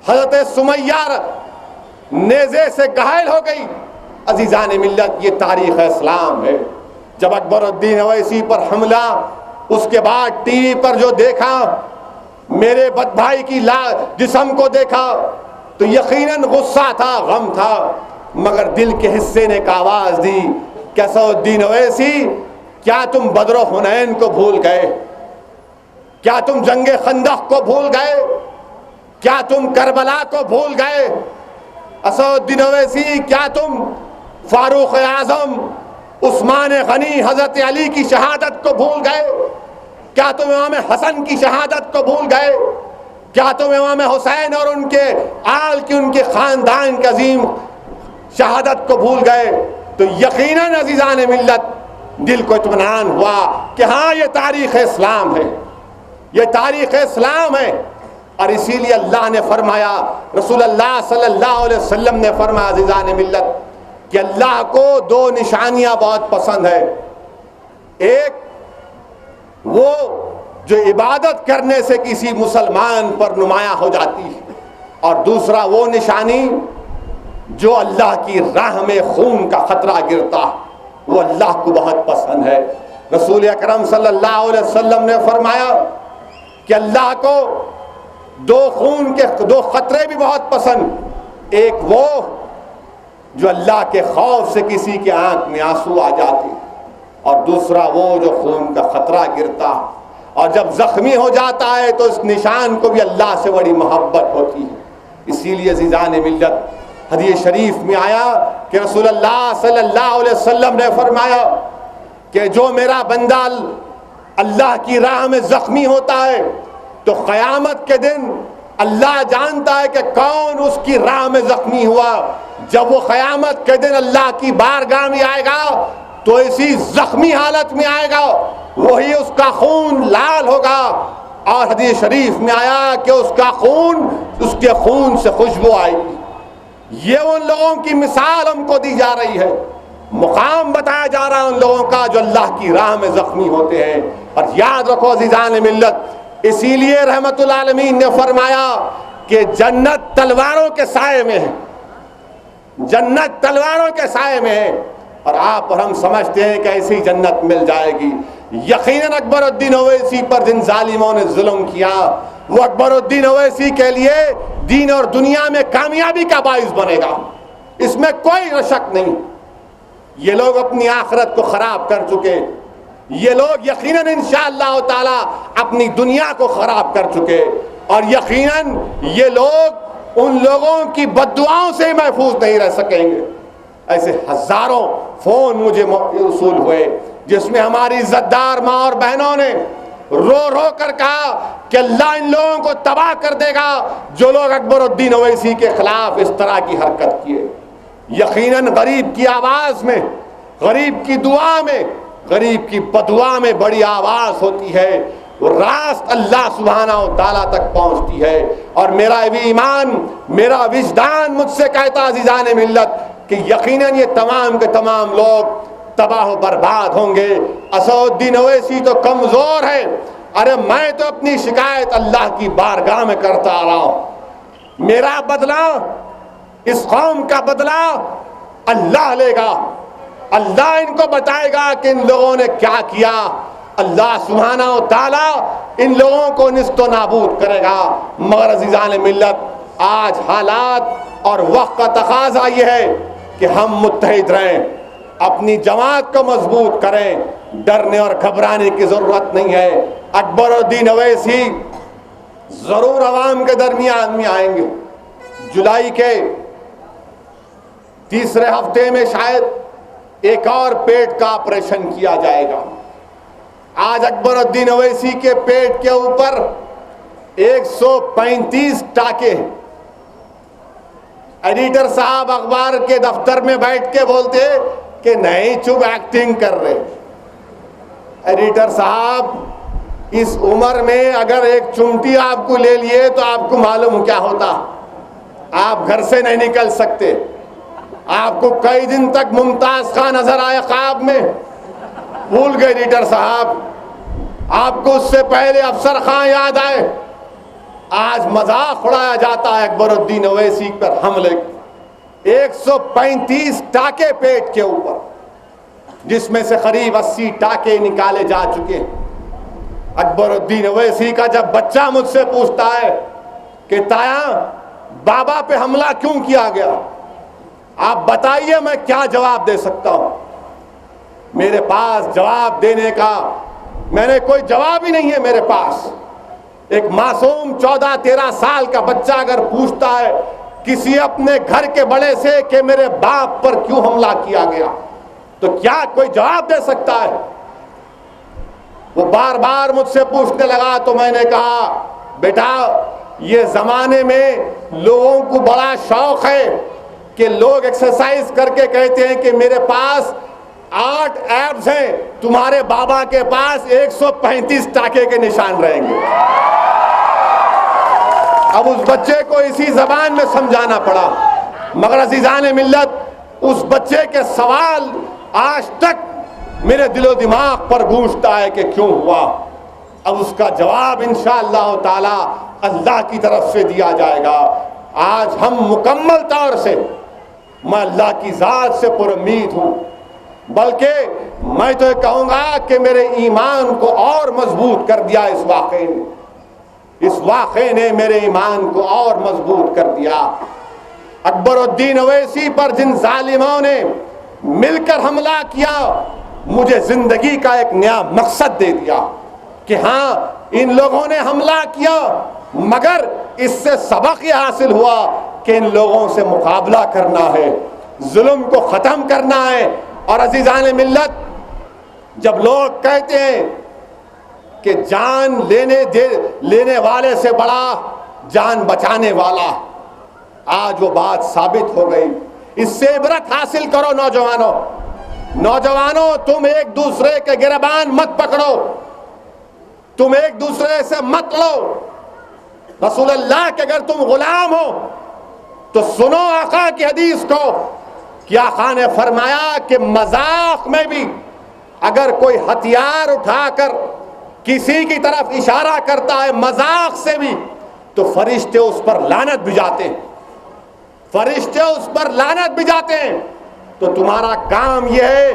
हजरत सुमैया नेज़े से घायल हो गई। अजीज़ान मिल्लत, ये तारीख़ इस्लाम है। जब अकबरुद्दीन अवैसी पर हमला, उसके बाद टीवी पर जो देखा, मेरे बदभाई की जिस्म को देखा, तो यकीनन गुस्सा था, गम था, मगर दिल के हिस्से ने एक आवाज़ दी कि असदुद्दीन अवैसी, क्या तुम बद्र हुनैन को भूल गए? क्या तुम जंगे खंदक को भूल गए? क्या तुम करबला को भूल गए? असदुद्दीन अवैसी, क्या तुम फारूक आजम, उस्मान गनी, हजरत अली की शहादत को भूल गए? क्या तुम इमाम हसन की शहादत को भूल गए? क्या तुम इमाम हुसैन और उनके आल की, उनके खानदान के अजीम शहादत को भूल गए? तो यकीनन अजीज़ान मिल्लत, दिल को इत्मीनान हुआ कि हाँ, ये तारीख़ इस्लाम है, ये तारीख़ इस्लाम है। और इसीलिए अल्लाह ने फरमाया, रसूलुल्लाह सल्लल्लाहु अलैहि वसल्लम ने फरमाया, अज़ीज़ान मिल्लत, कि अल्लाह को दो निशानियां बहुत पसंद है। एक वो जो इबादत करने से किसी मुसलमान पर नुमाया हो जाती है, और दूसरा वो निशानी जो अल्लाह की राह में खून का खतरा गिरता, वो अल्लाह को बहुत पसंद है। रसूल अकरम सल्लल्लाहु अलैहि वसल्लम ने फरमाया कि अल्लाह को दो खून के दो खतरे भी बहुत पसंद। एक वो जो अल्लाह के खौफ से किसी के आंख में आंसू आ जाते, और दूसरा वो जो खून का खतरा गिरता, और जब जख्मी हो जाता है तो इस निशान को भी अल्लाह से बड़ी मोहब्बत होती है। इसीलिए अज़ीज़ान मिल्लत, हदीस शरीफ में आया कि रसूलुल्लाह सल्लल्लाहु अलैहि वसल्लम ने फरमाया कि जो मेरा बंदा अल्लाह की राह में जख्मी होता है तो क़यामत के दिन अल्लाह जानता है कि कौन उसकी राह में जख्मी हुआ। जब वो क़यामत के दिन अल्लाह की बारगाह में आएगा तो इसी जख्मी हालत में आएगा, वही उसका खून लाल होगा। और हदीस शरीफ में आया कि उसका खून, उसके खून से खुशबू आएगी। ये उन लोगों की मिसाल हमको दी जा रही है, मुकाम बताया जा रहा है उन लोगों का जो अल्लाह की राह में जख्मी होते हैं। और याद रखो अज़ीज़ान मिल्लत, इसीलिए रहमतुल आलमीन ने फरमाया कि जन्नत तलवारों के साए में है, जन्नत तलवारों के साए में है। और आप और हम समझते हैं कि ऐसी जन्नत मिल जाएगी। यकीनन अकबरुद्दीन अवैसी पर जिन जालिमों ने जुल्म किया, वो अकबरुद्दीन अवैसी के लिए दीन और दुनिया में कामयाबी का बाइस बनेगा, इसमें कोई शक नहीं। ये लोग अपनी आखिरत को खराब कर चुके, ये लोग यकीनन इंशाअल्लाह ताला अपनी दुनिया को खराब कर चुके, और यकीनन ये लोग उन लोगों की बद्दुआओं से महफूज नहीं रह सकेंगे। ऐसे हजारों फोन मुझे वसूल हुए जिसमें हमारी इज्जतदार माँ और बहनों ने रो रो कर कहा कि अल्लाह इन लोगों को तबाह कर देगा जो लोग अकबरुद्दीन अवैसी के खिलाफ इस तरह की हरकत किए। यकीनन गरीब की आवाज में, गरीब की दुआ में, गरीब की बदुआ में बड़ी आवाज होती है, वो रास्त अल्लाह सुब्हानहू तआला तक पहुंचती है। और मेरा भी ईमान, मेरा विजदान मुझसे कहता अज़ीज़ान मिल्लत कि यकीनन ये तमाम के तमाम लोग तबाह बर्बाद होंगे। असदुद्दीन अवैसी तो कमजोर है, अरे मैं तो अपनी शिकायत अल्लाह की बारगाह में करता आ रहा हूं। मेरा बदला, इस कौम का बदला अल्लाह लेगा। अल्लाह इनको बताएगा कि इन लोगों ने क्या किया। अल्लाह सुब्हानहू तआला इन लोगों को निस्तो नाबूद करेगा। मगर अजीज़ान मिल्लत, आज हालात और वक्त का तकाज़ा ये है कि हम मुत्तहिद रहें, अपनी जमात को मजबूत करें, डरने और घबराने की ज़रूरत नहीं है। अकबरुद्दीन अवैसी ज़रूर अवाम के दरमियान में आएंगे। जुलाई के तीसरे हफ्ते में शायद एक और पेट का ऑपरेशन किया जाएगा। आज अकबरुद्दीन अवैसी के पेट के ऊपर 135 टाके हैं। एडिटर साहब अखबार के दफ्तर में बैठ के बोलते कि नहीं, चुप एक्टिंग कर रहे। एडिटर साहब, इस उम्र में अगर एक चिमटी आपको ले लिए तो आपको मालूम क्या होता। आप घर से नहीं निकल सकते। आपको कई दिन तक मुमताज खान नजर आए ख्वाब में, भूल गए एडिटर साहब। आपको उससे पहले अफसर खान याद आए। आज मजाक उड़ाया जाता है अकबरुद्दीन अवैसी पर हमले। 135 टाके पेट के ऊपर, जिसमें से करीब 80 टाके निकाले जा चुके हैं। अकबरुद्दीन अवैसी का जब बच्चा मुझसे पूछता है कि ताया, बाबा पे हमला क्यों किया गया, आप बताइए, मैं क्या जवाब दे सकता हूं। मेरे पास जवाब देने का मैंने कोई जवाब ही नहीं है मेरे पास। एक मासूम 14-13 साल का बच्चा अगर पूछता है किसी अपने घर के बड़े से कि मेरे बाप पर क्यों हमला किया गया, तो क्या कोई जवाब दे सकता है। वो बार बार मुझसे पूछने लगा तो मैंने कहा, बेटा, ये जमाने में लोगों को बड़ा शौक है कि लोग एक्सरसाइज करके कहते हैं कि मेरे पास 8 एब्स हैं, तुम्हारे बाबा के पास 135 टाके के निशान रहेंगे। अब उस बच्चे को इसी जबान में समझाना पड़ा। मगर अजीज़ान मिल्लत, उस बच्चे के सवाल आज तक मेरे दिलो दिमाग पर गूंजता है कि क्यों हुआ। अब उसका जवाब इंशाअल्लाह ताला अल्लाह की तरफ से दिया जाएगा। आज हम मुकम्मल तौर से, मैं अल्लाह की ज़ात से पुरुम्मीद हूँ, बल्कि मैं तो कहूँगा कि मेरे ईमान को और मजबूत कर दिया इस वाक़े ने। इस वाक़े ने मेरे ईमान को और मजबूत कर दिया। अकबरुद्दीन अवैसी पर जिन जालिमों ने मिलकर हमला किया, मुझे जिंदगी का एक नया मकसद दे दिया कि हाँ, इन लोगों ने हमला किया, मगर इससे सबक ये हासिल हुआ कि इन लोगों से मुकाबला करना है, जुल्म को ख़त्म करना है। और अजीज़ान मिल्लत, जब लोग कहते हैं कि जान लेने वाले से बड़ा जान बचाने वाला, आज वो बात साबित हो गई। इससे इबरत हासिल करो नौजवानों। नौजवानों, तुम एक दूसरे के गिरबान मत पकड़ो, तुम एक दूसरे से मत लो। रसूल अल्लाह के अगर तुम गुलाम हो तो सुनो आका की हदीस को कि आका ने फरमाया कि मजाक में भी अगर कोई हथियार उठाकर किसी की तरफ इशारा करता है, मजाक से भी, तो फरिश्ते उस पर लानत भिजाते हैं, फरिश्ते उस पर लानत भिजाते हैं। तो तुम्हारा काम यह है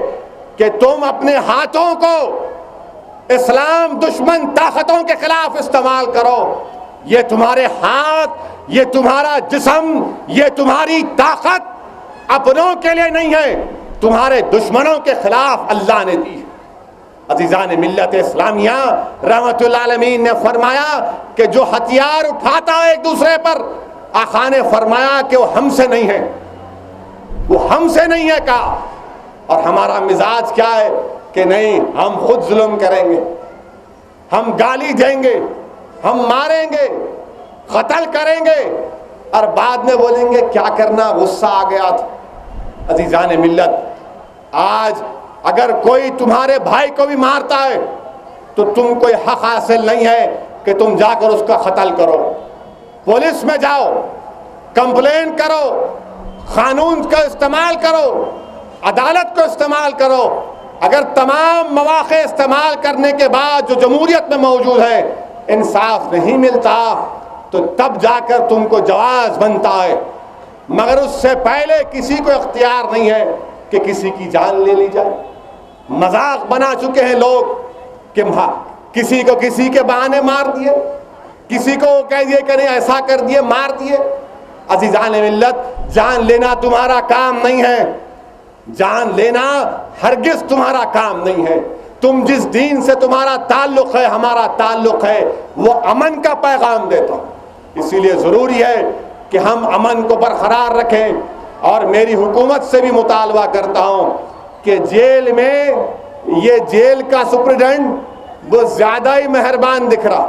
कि तुम अपने हाथों को इस्लाम दुश्मन ताकतों के खिलाफ इस्तेमाल करो। ये तुम्हारे हाथ, ये तुम्हारा जिस्म, ये तुम्हारी ताकत अपनों के लिए नहीं है, तुम्हारे दुश्मनों के खिलाफ अल्लाह ने दी है। अजीज़ान मिल्लत इस्लामिया, रहमतुल्लाह अलमीन ने फरमाया कि जो हथियार उठाता है एक दूसरे पर, आका ने फरमाया कि वो हमसे नहीं है, वो हमसे नहीं है कहा। और हमारा मिजाज क्या है कि नहीं, हम खुद जुल्म करेंगे, हम गाली देंगे, हम मारेंगे, कत्ल करेंगे और बाद में बोलेंगे क्या करना, गुस्सा आ गया था। अजीज़ान मिल्लत, आज अगर कोई तुम्हारे भाई को भी मारता है तो तुम कोई हक हासिल नहीं है कि तुम जाकर उसका कत्ल करो। पुलिस में जाओ, कंप्लेन करो, कानून का इस्तेमाल करो, अदालत को इस्तेमाल करो। अगर तमाम मौक़े इस्तेमाल करने के बाद जो जमहूरियत में मौजूद है इंसाफ नहीं मिलता, तो तब जाकर तुमको जवाज़ बनता है। मगर उससे पहले किसी को इख्तियार नहीं है कि किसी की जान ले ली जाए। मजाक बना चुके हैं लोग कि किसी को किसी के बहाने मार दिए, किसी को कह दिए कि नहीं ऐसा कर दिए, मार दिए। अज़ीज़ान मिल्लत, जान लेना तुम्हारा काम नहीं है, जान लेना हरगिज तुम्हारा काम नहीं है। तुम जिस दीन से तुम्हारा ताल्लुक है, हमारा ताल्लुक है, वो अमन का पैगाम देता हूँ। इसीलिए ज़रूरी है कि हम अमन को बरकरार रखें। और मेरी हुकूमत से भी मुतालबा करता हूँ कि जेल में ये जेल का सुप्रिटेंडेंट वो ज़्यादा ही मेहरबान दिख रहा,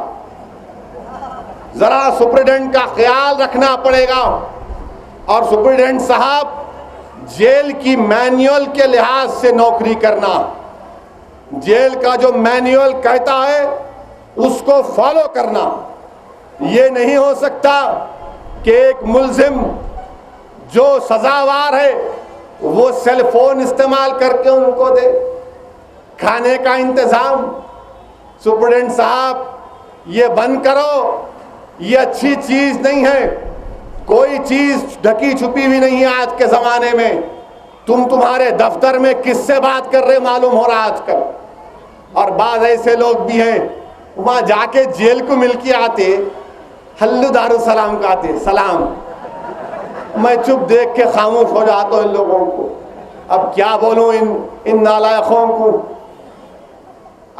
ज़रा सुप्रिटेंडेंट का ख्याल रखना पड़ेगा। और सुप्रिटेंडेंट साहब, जेल की मैनुअल के लिहाज से नौकरी करना, जेल का जो मैनुअल कहता है उसको फॉलो करना। ये नहीं हो सकता कि एक मुल्जिम जो सजावार है वो सेल फोन इस्तेमाल करके उनको दे। खाने का इंतज़ाम, सुप्रिटेंडेंट साहब ये बंद करो, ये अच्छी चीज़ नहीं है। कोई चीज़ ढकी छुपी हुई नहीं है आज के ज़माने में। तुम्हारे दफ्तर में किससे बात कर रहे मालूम हो रहा आजकल। और बाद ऐसे लोग भी हैं वहाँ जाके जेल को मिल के आते, हल्लू दारू सलाम कहते, सलाम। मैं चुप देख के खामोश हो जाता हूँ इन लोगों को। अब क्या बोलूँ इन नालायकों को।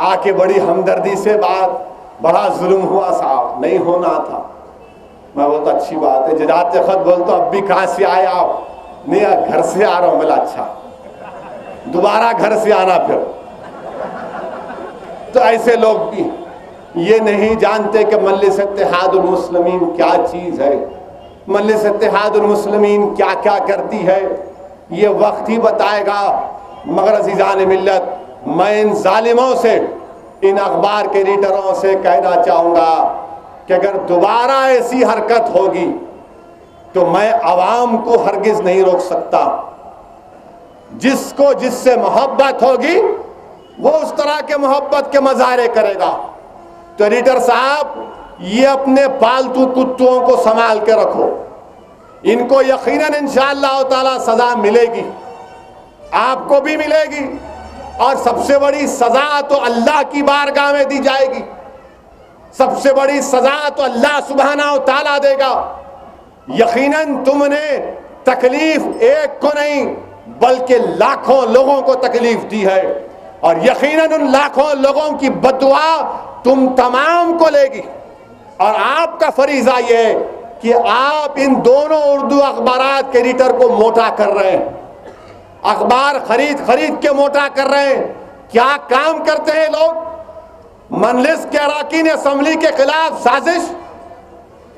आके बड़ी हमदर्दी से बात, बड़ा जुल्म हुआ साहब, नहीं होना था। मैं बोलता अच्छी बात है, जाते खत बोलता अब भी कहाँ से आए आप? नहीं घर से आ रहा हूँ। बोला अच्छा, दोबारा घर से आना फिर। तो ऐसे लोग भी ये नहीं जानते कि मजलिस इत्तेहादुल मुस्लिमीन क्या चीज़ है, मजलिस इत्तेहादुल मुस्लिमीन क्या क्या करती है, ये वक्त ही बताएगा। मगर अज़ीज़ान मिल्लत, मैं इन जालिमों से, इन अखबार के एडिटरों से कहना चाहूँगा कि अगर दोबारा ऐसी हरकत होगी तो मैं आवाम को हरगिज़ नहीं रोक सकता। जिसको जिससे मोहब्बत होगी वो उस तरह के मोहब्बत के मज़ाहरे करेगा। तो एडिटर साहब, ये अपने पालतू कुत्तों को संभाल के रखो, इनको यकीनन इंशाअल्लाह ताला सज़ा मिलेगी, आपको भी मिलेगी। और सबसे बड़ी सज़ा तो अल्लाह की बारगाह में दी जाएगी, सबसे बड़ी सज़ा तो अल्लाह सुब्हानहू ताला देगा। यकीनन तुमने तकलीफ एक को नहीं बल्कि लाखों लोगों को तकलीफ दी है, और यकीनन उन लाखों लोगों की बददुआ तुम तमाम को लेगी। और आपका फरीज़ा ये है कि आप इन दोनों उर्दू अखबारात के एडिटर को मोटा कर रहे हैं, अखबार खरीद खरीद के मोटा कर रहे हैं। क्या काम करते हैं लोग? मजलिस के अरकान असम्बली के खिलाफ साजिश।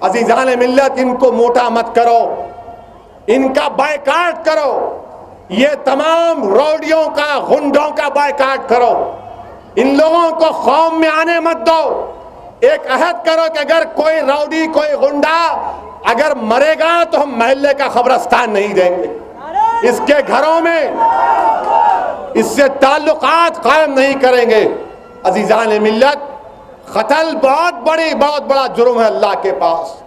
अज़ीज़ान मिल्लत, इनको मोटा मत करो, इनका बायकाट करो, ये तमाम रौडियों का, गुंडों का बायकाट करो। इन लोगों को कौम में आने मत दो। एक अहद करो कि अगर कोई रौडी, कोई गुंडा अगर मरेगा तो हम महल्ले का खबरस्तान नहीं देंगे, इसके घरों में इससे ताल्लुकात कायम नहीं करेंगे। अज़ीज़ान मिल्लत, कत्ल बहुत बड़ा जुर्म है अल्लाह के पास,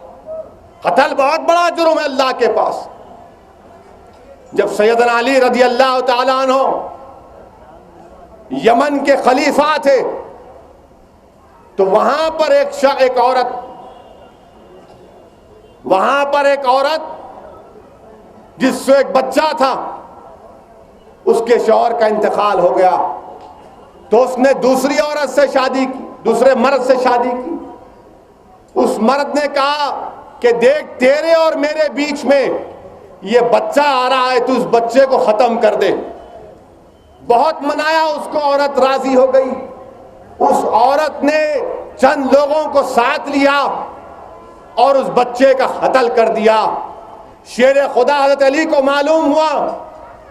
कत्ल बहुत बड़ा जुर्म है अल्लाह के पास। जब सैयदना अली रज़ी अल्लाह ताला अन्हु यमन के खलीफा थे तो वहां पर एक औरत जिससे एक बच्चा था, उसके शौहर का इंतकाल हो गया तो उसने दूसरी औरत से शादी की, दूसरे मर्द से शादी की। उस मर्द ने कहा कि देख, तेरे और मेरे बीच में ये बच्चा आ रहा है, तू उस बच्चे को खत्म कर दे। बहुत मनाया उसको, औरत राजी हो गई। उस औरत ने चंद लोगों को साथ लिया और उस बच्चे का कत्ल कर दिया। शेर खुदा हज़रत अली को मालूम हुआ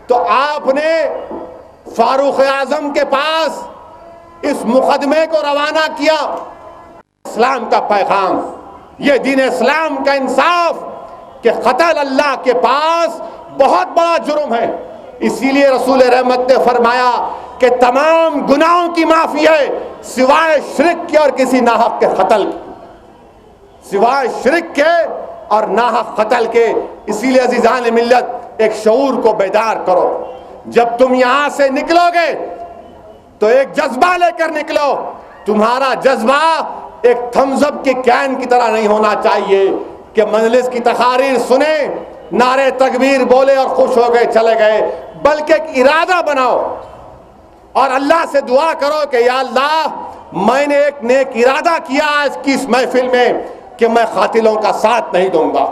तो आपने फारूक आजम के पास इस मुकदमे को रवाना किया। इस्लाम का पैगाम, ये दीन इस्लाम का इंसाफ कि कत्ल अल्लाह के पास बहुत बड़ा जुर्म है। इसीलिए रसूल रहमत ने फरमाया कि तमाम गुनाहों की माफी है सिवाय शिर्क के और किसी नाहक के कत्ल के, सिवाय शिर्क के और नाहक कत्ल के। इसीलिए अज़ीज़ान मिल्लत, एक शऊर को बेदार करो। जब तुम यहां से निकलोगे तो एक जज्बा लेकर निकलो तुम्हारा जज्बा एक थम्स अप के कैन की तरह नहीं होना चाहिए कि मजलिस की तकारीर सुने, नारे तकबीर बोले और खुश हो गए चले गए, बल्कि एक इरादा बनाओ और अल्लाह से दुआ करो कि या अल्लाह मैंने एक नेक इरादा किया आज की इस महफिल में कि मैं कातिलों का साथ नहीं दूंगा,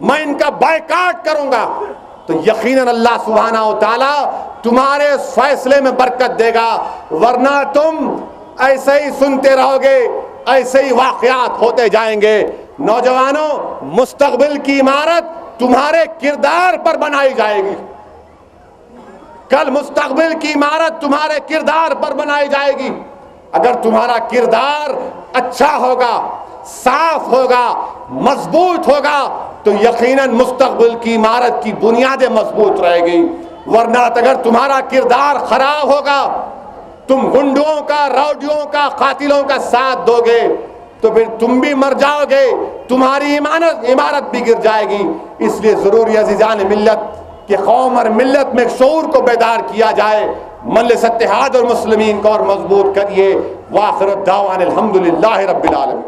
मैं इनका बायकाट करूंगा। तो यकीनन अल्लाह सुब्हानहू व तआला तुम्हारे इस फैसले में बरकत देगा, वरना तुम ऐसे ही सुनते रहोगे, ऐसे ही वाक़यात होते जाएंगे। नौजवानों, मुस्तकबिल की इमारत तुम्हारे किरदार पर बनाई जाएगी। कल मुस्तकबिल की इमारत तुम्हारे किरदार पर बनाई जाएगी। अगर तुम्हारा किरदार अच्छा होगा, साफ होगा, मजबूत होगा, तो यकीनन मुस्तकबिल की इमारत की बुनियादें मजबूत रहेगी। वरना अगर तुम्हारा किरदार खराब होगा, तुम गुंडों का, रौडियों का, कातिलों का साथ दोगे, तो फिर तुम भी मर जाओगे, तुम्हारी इमारत भी गिर जाएगी। इसलिए ज़रूरी अज़ीज़ान मिल्लत कि कौम और मिल्लत में शऊर को बेदार किया जाए, मजलिस इत्तेहाद और मुस्लिमीन को और मजबूत करिए। वाखिर दावान अल्हम्दुलिल्लाहि रब्बिल आलमीन।